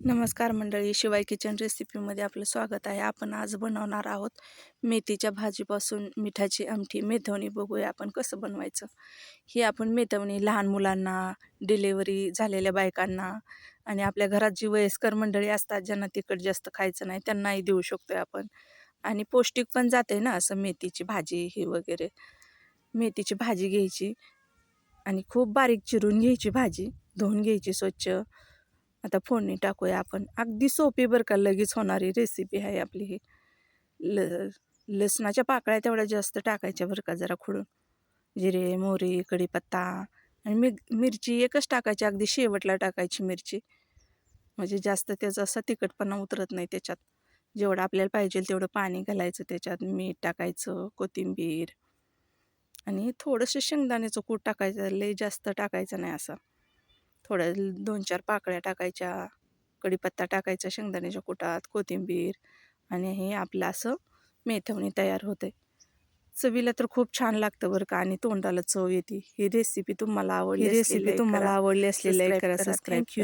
नमस्कार मंडळी, शिवाय किचन रेसिपीमध्ये आपलं स्वागत आहे. आपण आज बनवणार आहोत मेथीच्या भाजीपासून मिठाची आमटी मेथवणी. बघूया आपण कसं बनवायचं. ही आपण मेथवणी लहान मुलांना, डिलेवरी झालेल्या बायकांना आणि आपल्या घरात जी वयस्कर मंडळी असतात ज्यांना तिखट जास्त खायचं नाही त्यांनाही देऊ शकतोय आपण. आणि पौष्टिक पण जाते ना असं मेथीची भाजी ही वगैरे. मेथीची भाजी घ्यायची आणि खूप बारीक चिरून घ्यायची भाजी, धुवून घ्यायची स्वच्छ. आता फोडणी टाकूया आपण. अगदी सोपी बरं का, लगेच होणारी रेसिपी आहे आपली ही. लसणाच्या पाकळ्या तेवढ्या जास्त टाकायच्या बरं का, जरा खुडून. जिरे, मोहरी, कढीपत्ता आणि मिरची एकच टाकायची, अगदी शेवटला टाकायची मिरची. म्हणजे जास्त त्याचा असा तिखटपणा उतरत नाही त्याच्यात. जेवढं आपल्याला पाहिजे तेवढं पाणी घालायचं त्याच्यात, मीठ टाकायचं, कोथिंबीर आणि थोडंसं शेंगदाण्याचं कूट टाकायचं. लय जास्त टाकायचं नाही असं. थोड्या 2-4 पाकळ्या टाकायच्या, कढीपत्ता टाकायचा शेंगदाण्याच्या कुटात, कोथिंबीर आणि हे आपलं असं मेथवणी तयार होते. चवीला तर खूप छान लागतं बरं का आणि तोंडाला चव येते. ही रेसिपी तुम्हाला आवडली असली लाईक करा, सबस्क्राईब करा. थँक्यू.